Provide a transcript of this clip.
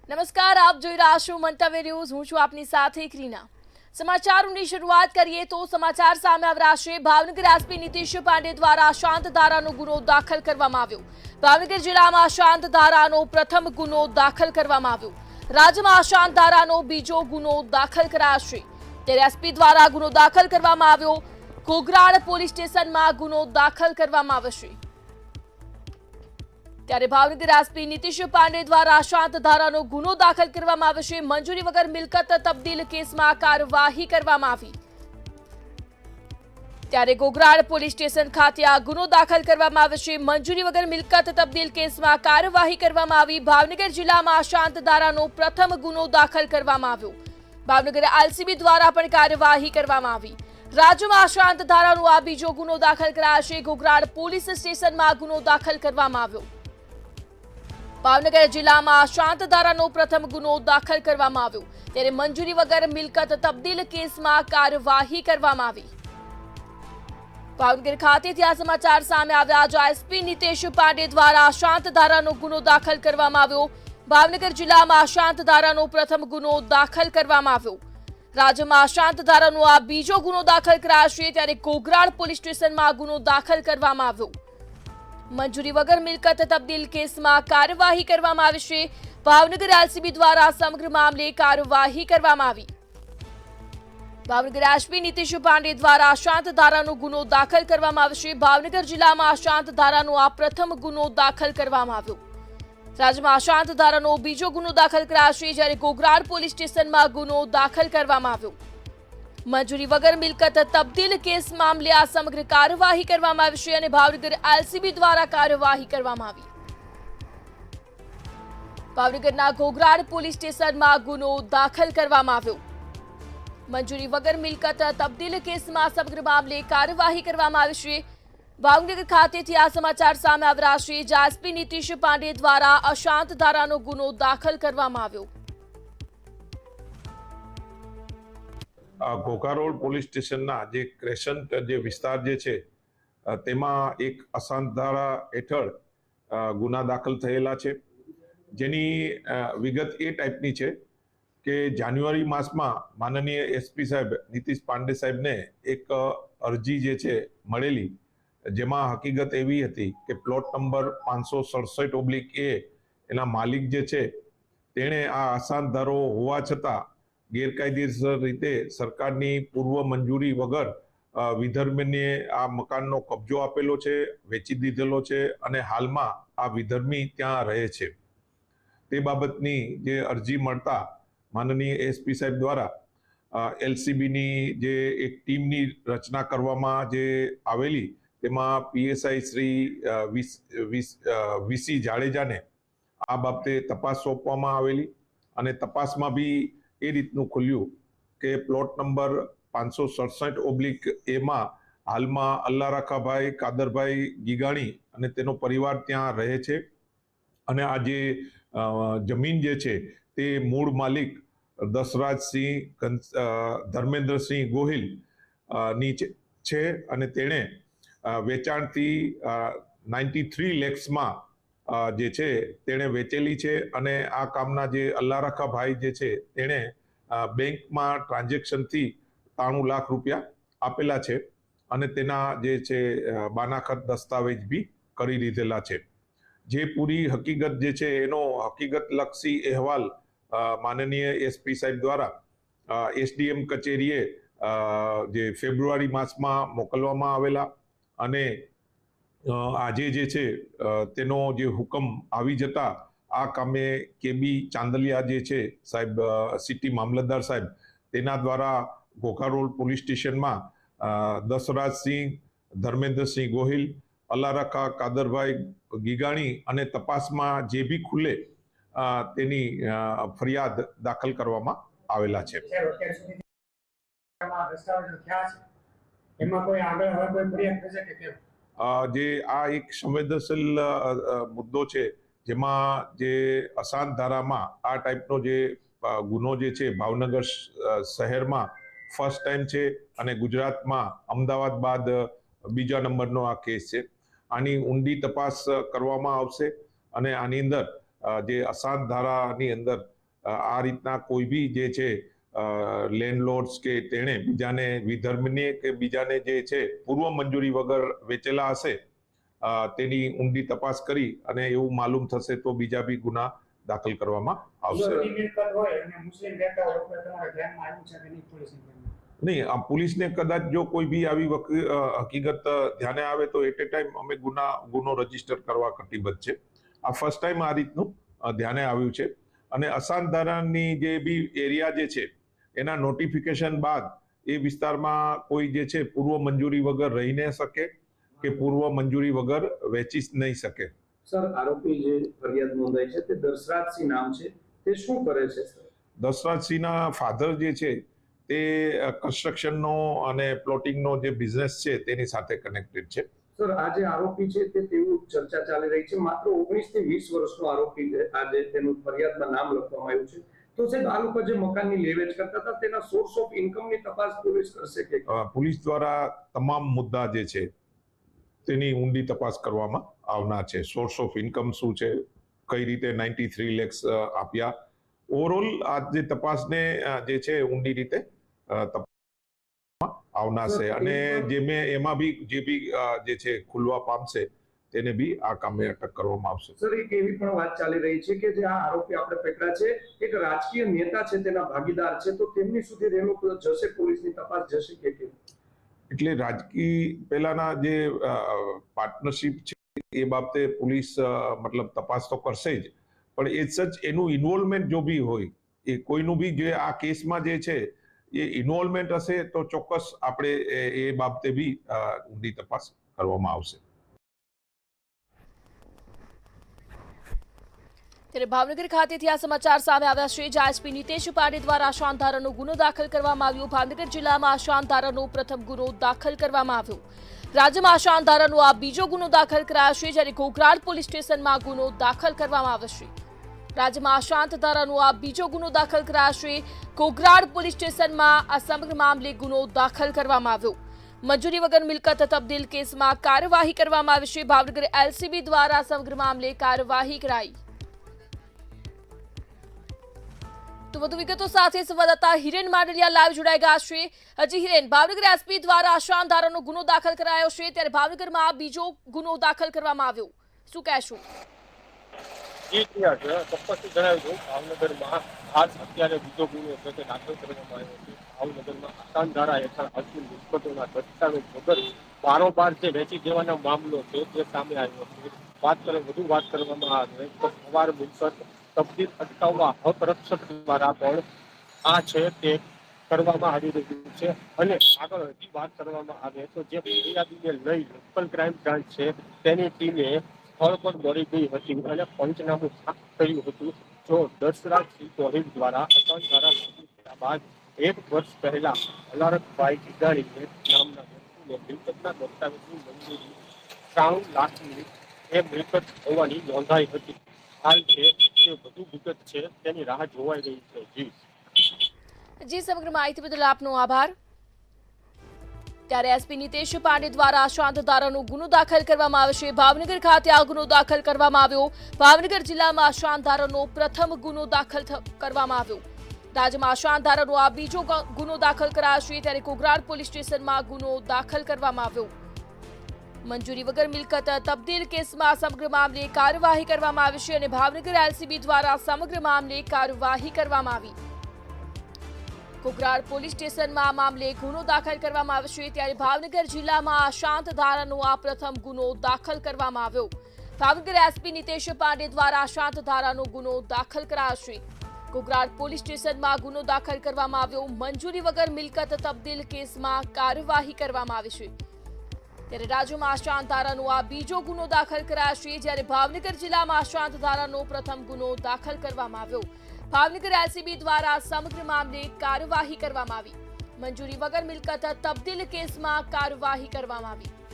નમસ્કાર, આપ જોઈ રહ્યા છો મંતવ્ય ન્યૂઝ। હું છું આપની સાથે ક્રીના। સમાચારોની શરૂઆત કરીએ તો સમાચાર સામે આવી રહ્યા છે। ભાવનગર એસપી નીતિશ પાંડે દ્વારા શાંત ધારાનો ગુનો દાખલ કરવામાં આવ્યો। ભાવનગર જિલ્લામાં શાંત ધારાનો પ્રથમ ગુનો દાખલ કરવામાં આવ્યો। રાજ્યમાં શાંત ધારાનો બીજો ગુનો દાખલ કરાશે। ત્યારે એસપી દ્વારા ગુનો દાખલ કરવામાં આવ્યો। ઘોઘરાડ પોલીસ સ્ટેશનમાં ગુનો દાખલ કરવામાં આવશે। ત્યારે ભાવનગર એસપી નીતિશ પાંડે દ્વારા શાંત ધારાનો ગુનો દાખલ કરવામાં આવશે। મંજૂરી વગર મિલકત તબદીલ કેસમાં કાર્યવાહી કરવામાં આવી। ત્યારે ઘોઘરાડ પોલીસ સ્ટેશન ખાતે આ ગુનો દાખલ કરવામાં આવશે। મંજૂરી વગર મિલકત તબદીલ કેસમાં કાર્યવાહી કરવામાં આવી। ભાવનગર જિલ્લામાં શાંત ધારાનો પ્રથમ ગુનો દાખલ કરવામાં આવ્યો। ભાવનગર એલસીબી દ્વારા પણ કાર્યવાહી કરવામાં આવી। રાજ્યમાં શાંત ધારાનો આ બીજો ગુનો દાખલ કરાશે। ઘોઘરાડ પોલીસ સ્ટેશનમાં ગુનો દાખલ કરવામાં આવ્યો। ભાવનગર જિલ્લામાં શાંત ધારાનો પ્રથમ ગુનો દાખલ કરવામાં આવ્યો। ત્યારે મંજૂરી વગર મિલકત તબદીલ કેસમાં કાર્યવાહી કરવામાં આવી। ભાવનગર ખાતેથી આ સમાચાર સામે આવ્યા। જો એસપી નીતિશ પાંડે દ્વારા શાંત ધારાનો ગુનો દાખલ કરવામાં આવ્યો। ભાવનગર જિલ્લામાં શાંત ધારાનો પ્રથમ ગુનો દાખલ કરવામાં આવ્યો। રાજ્યમાં શાંત ધારાનો આ બીજો ગુનો દાખલ કરાશે। ત્યારે ઘોઘરાડ પોલીસ સ્ટેશનમાં ગુનો દાખલ કરવામાં આવ્યો। મંજૂરી વગર મિલકત તબદીલ કેસમાં કાર્યવાહી કરવામાં આવશે। ભાવનગર એલસીબી દ્વારા સમગ્ર મામલે કાર્યવાહી કરવામાં આવી। ભાવનગર એસપી નીતિશ પાંડે દ્વારા શાંત ધારાનો ગુનો દાખલ કરવામાં આવશે। ભાવનગર જિલ્લામાં શાંત ધારાનો આ પ્રથમ ગુનો દાખલ કરવામાં આવ્યો। રાજ્યમાં શાંત ધારાનો બીજો ગુનો દાખલ કરાશે। જ્યારે ઘોઘરાડ પોલીસ સ્ટેશનમાં ગુનો દાખલ કરવામાં આવ્યો। મંજૂરી વગર મિલકત તબદીલ કેસ મામલે આ સમગ્ર કાર્યવાહી કરવામાં આવશે અને ભાવનગર એલસીબી દ્વારા કાર્યવાહી કરવામાં આવી। ભાવનગરના ઘોઘરાડ પોલીસ સ્ટેશનમાં ગુનો દાખલ કરવામાં આવ્યો। મંજૂરી વગર મિલકત તબદીલ કેસમાં સમગ્ર મામલે કાર્યવાહી કરવામાં આવશે। ભાવનગર ખાતેથી આ સમાચાર સામે આવી રહ્યા છે। એસપી નીતિશ પાંડે દ્વારા અશાંત ધારાનો ગુનો દાખલ કરવામાં આવ્યો। ઘોઘારોડ પોલીસ સ્ટેશનના જે ક્રેસન્ટ જે વિસ્તાર જે છે તેમાં એક અશાંત ધારા હેઠળ ગુના દાખલ થયેલા છે। જેની વિગત એ ટાઈપની છે કે જાન્યુઆરી માસમાં માનનીય એસપી સાહેબ નીતિશ પાંડે સાહેબને એક અરજી જે છે મળેલી, જેમાં હકીકત એવી હતી કે પ્લોટ નંબર 567/A એના માલિક જે છે તેણે આ અશાંત ધારો હોવા છતાં ગેરકાયદેસર રીતે સરકારની પૂર્વ મંજૂરી વગર વિધર્મીને આ મકાનનો કબજો આપેલો છે, વેચી દીધેલો છે અને હાલમાં આ વિધર્મી ત્યાં રહે છે। તે બાબતની જે અરજી મળતા માનનીય એસપી સાહેબ દ્વારા એલસીબીની જે એક ટીમની રચના કરવામાં જે આવેલી, તેમાં પીએસઆઈ શ્રી વીસી જાડેજાને આ બાબતે તપાસ સોંપવામાં આવેલી અને તપાસમાં બી એ રીતનું ખુલ્યું કે પ્લોટ નંબર 567/A માં હાલમાં અલ્લારખાભાઈ કાદરભાઈ ગીગાણી અને તેનો પરિવાર ત્યાં રહે છે અને આ જે જમીન જે છે તે મૂળ માલિક દશરાજસિંહ ધર્મેન્દ્રસિંહ ગોહિલ ની છે અને તેણે વેચાણથી 93 lakhsમાં જે છે તેણે વેચેલી છે અને આ કામના જે અલ્લારખાભાઈ જે છે તેણે બેંકમાં ટ્રાન્ઝેક્શનથી 93 લાખ રૂપિયા આપેલા છે અને તેના જે છે બાનાખત દસ્તાવેજ બી કરી લીધેલા છે। જે પૂરી હકીકત જે છે એનો હકીકતલક્ષી અહેવાલ માનનીય એસપી સાહેબ દ્વારા એસડીએમ કચેરીએ જે ફેબ્રુઆરી માસમાં મોકલવામાં આવેલા અને આજે જે છે તેનો જે હુકમ આવી જતા આ કામે કેબી ચાંદલિયા જે છે સાહેબ સિટી મામલતદાર સાહેબ તેના દ્વારા ઘોઘારોડ પોલીસ સ્ટેશનમાં દશરાજસિંહ ધર્મેન્દ્રસિંહ ગોહિલ, અલ્લારખા કાદરભાઈ ગીગાણી અને તપાસમાં જે બી ખુલે તેની ફરિયાદ દાખલ કરવામાં આવેલા છે। જે આ એક સંવેદનશીલ મુદ્દો છે, જેમાં જે અશાંત ધારામાં આ ટાઈપનો જે ગુનો જે છે ભાવનગર શહેરમાં ફર્સ્ટ ટાઈમ છે અને ગુજરાતમાં અમદાવાદ બાદ બીજા નંબરનો આ કેસ છે। આની ઊંડી તપાસ કરવામાં આવશે અને આની અંદર જે અશાંત ધારાની અંદર આ રીતના કોઈ બી જે છે લેન્ડલોર્ડ્સ કે તેણે બીજાને વિધર્મને કે બીજાને જે છે પૂર્વ મંજૂરી વગર વેચેલા હશે તેની ઊંડી તપાસ કરી અને એવું માલુમ થશે તો બીજા બી ગુના દાખલ કરવામાં આવશે. નહીં, આ પોલીસને કદાચ જો કોઈ બી આવી હકીકત ધ્યાને આવે તો એટ એ ટાઈમ અમે ગુનો રજીસ્ટર કરવા કટિબદ્ધ છે. આ ફર્સ્ટ ટાઈમ આ રીતનું ધ્યાને આવ્યું છે અને અસાન ધારાની જે બી એરિયા જે છે એના નોટિફિકેશન બાદ એ વિસ્તારમાં કોઈ જે છે પૂર્વ મંજૂરી વગર રહી ન શકે કે પૂર્વ મંજૂરી વગર વેચી નહીં શકે. સર, આરોપી જે ફરિયાદ નોંધાઈ છે તે દશરાજસિંહ નામ છે, તે શું કરે છે સર? દશરાજસિંહના ફાધર જે છે તે કન્સ્ટ્રક્શનનો અને પ્લોટિંગનો જે બિઝનેસ છે તેની સાથે કનેક્ટેડ છે. સર, આ જે આરોપી છે તે તેવું ચર્ચા ચાલી રહી છે માત્ર 19 થી 20 વર્ષનો આરોપી છે. આજે તેનું ફરિયાદમાં નામ લખવામાં આવ્યું છે. તો સાહેબ, આ લોકો જે મકાનની લેવેચ કરતા હતા તેના સોર્સ ઓફ ઇન્કમની તપાસ પોલીસ કરશે કે? પોલીસ દ્વારા તમામ મુદ્દા જે છે તેની ઊંડી તપાસ કરવામાં આવનાર છે. સોર્સ ઓફ ઇન્કમ શું છે, કઈ રીતે 93 lakhs આપ્યા, ઓવરઓલ આ જે તપાસને જે છે ઊંડી રીતે આવનાર છે અને જે મેં એમાં બી જે બી જે છે ખુલવા પામશે તેને બી આ કામે અટક કરવામાં આવશે. સર, એક એવી પણ વાત ચાલી રહી છે કે જે આ આરોપી આપણે પકડ્યા છે એક રાજકીય નેતા છે, તેના ભાગીદાર છે, તો તેમની સુધી રેલો જશે, પોલીસની તપાસ જશે કે કેમ? એટલે રાજકીય પહેલાના જે પાર્ટનરશિપ છે એ બાબતે પોલીસ મતલબ તપાસ તો કરશે જ, પણ એ સચ એનું ઇન્વોલ્વમેન્ટ જો બી હોય એ કોઈનું બી જે આ કેસમાં જે છે એ ઇન્વોલ્વમેન્ટ હશે તો ચોક્કસ આપણે એ બાબતે બી ઊંડી તપાસ કરવામાં આવશે. ત્યારે ભાવનગર ખાતેથી આ સમાચાર સામે આવ્યા છે. એસપી નિતેશ પાડે દ્વારા શાંતધારાનો ગુનો દાખલ કરવામાં આવ્યો. ભાવનગર જિલ્લામાં શાંતધારાનો પ્રથમ ગુનો દાખલ કરવામાં આવ્યો. રાજ્યમાં શાંતધારાનો આ બીજો ગુનો દાખલ કરાયો છે, જ્યારે ઘોઘરાડ પોલીસ સ્ટેશનમાં ગુનો દાખલ કરવામાં આવશે. રાજ્યમાં શાંતધારાનો આ બીજો ગુનો દાખલ કરાયો છે. ઘોઘરાડ પોલીસ સ્ટેશનમાં આ સમગ્ર મામલે ગુનો દાખલ કરવામાં આવ્યો. મંજૂરી વગર મિલકત તબદીલ કેસમાં કાર્યવાહી કરવામાં આવી છે. ભાવનગર એલસીબી દ્વારા સમગ્ર મામલે કાર્યવાહી કરાઈ. તો વધુ વિગતો સાથે સંવાદદાતા હિરેન માંડલિયા લાઈવ જોડાઈ ગયા છે. હજી હિરેન, ભાવનગર એસપી દ્વારા શાનદારાનો ગુનો દાખલ કરાયો છે, ત્યારે ભાવનગરમાં આ બીજો ગુનો દાખલ કરવામાં આવ્યો, શું કહેશો? ચોક્કસથી જણાવી દઉં, ભાવનગરમાં આજ અત્યારે બીજો ગુનો છે તે દાખલ કરવામાં આવ્યો છે. ભાવનગરમાં શાનદારા હેઠળ હાલની નિષ્પત્તિઓના દસ્તાવેજ વગર બારોબાર જે વેચી દેવાનો મામલો છે તે સામે આવ્યો છે. વધુ વાત કરવામાં આવે તો સવાર મિલકત તબદીલ અટકાવવા હક રક્ષક દ્વારા પણ આ છે તે કરવામાં આવી રહ્યું છે. અને આગળ હજી વાત કરવામાં આવે તો જે ફરિયાદીને લઈ લોકલ ક્રાઇમ બ્રાન્ચ છે તેની ટીમે સ્થળ પર દોડી ગઈ હતી અને પંચનામું કર્યું હતું. જો દશરાજસિંહ ગોહિલ દ્વારા અસાનધારા લાગુ થયા બાદ 1 વર્ષ પહેલા અલારકભાઈ ગીગાણીને નામના વ્યક્તિને મિલકતના દસ્તાવેજની મંજૂરી 93 લાખની એ મિલકત હોવાની નોંધાઈ હતી. હાલ છે તે વધુ વિગત છે તેની રાહ જોવાઈ રહી છે. જી, સમગ્ર માહિતી બદલ આપનો આભાર. ત્યારે એસપી નિતેશ પાડે દ્વારા શાંતધારાનો ગુનો દાખલ કરવામાં આવ્યો છે. ભાવનગર ખાતે આ ગુનો દાખલ કરવામાં આવ્યો. ભાવનગર જિલ્લામાં શાંતધારાનો પ્રથમ ગુનો દાખલ કરવામાં આવ્યો. રાજ્યમાં શાંતધારાનો આ બીજો ગુનો દાખલ કરાયો છે, ત્યારે ઘોઘરાડ પોલીસ સ્ટેશનમાં ગુનો દાખલ કરવામાં આવ્યો. મંજૂરી વગર મિલકત તબદીલ કેસમાં સમગ્ર મામલે કાર્યવાહી કરવામાં આવી છે અને ભાવનગર એલસીબી દ્વારા સમગ્ર મામલે કાર્યવાહી કરવામાં આવી. ઘોઘરાડ પોલીસ સ્ટેશનમાં આ મામલે ગુનો દાખલ કરવામાં આવ્યો છે, ત્યારે ભાવનગર જિલ્લામાં શાંતધારાનો આ પ્રથમ ગુનો દાખલ કરવામાં આવ્યો. ભાવનગર એસપી નિતેશ પાડે દ્વારા શાંતધારાનો ગુનો દાખલ કરાયો છે. ઘોઘરાડ પોલીસ સ્ટેશનમાં ગુનો દાખલ કરવામાં આવ્યો. મંજૂરી વગર મિલકત તબદીલ કેસમાં કાર્યવાહી કરવામાં આવી છે. ત્યારે રાજ્યમાં શાંતધારાનો આ બીજો ગુનો દાખલ કરાયો છે, જ્યારે ભાવનગર જિલ્લામાં શાંતધારાનો પ્રથમ ગુનો દાખલ કરવામાં આવ્યો. ભાવનગર એલસીબી દ્વારા સમગ્ર મામલે કાર્યવાહી કરવામાં આવી. મંજૂરી વગર મિલકત તબદીલ કેસમાં કાર્યવાહી કરવામાં આવી.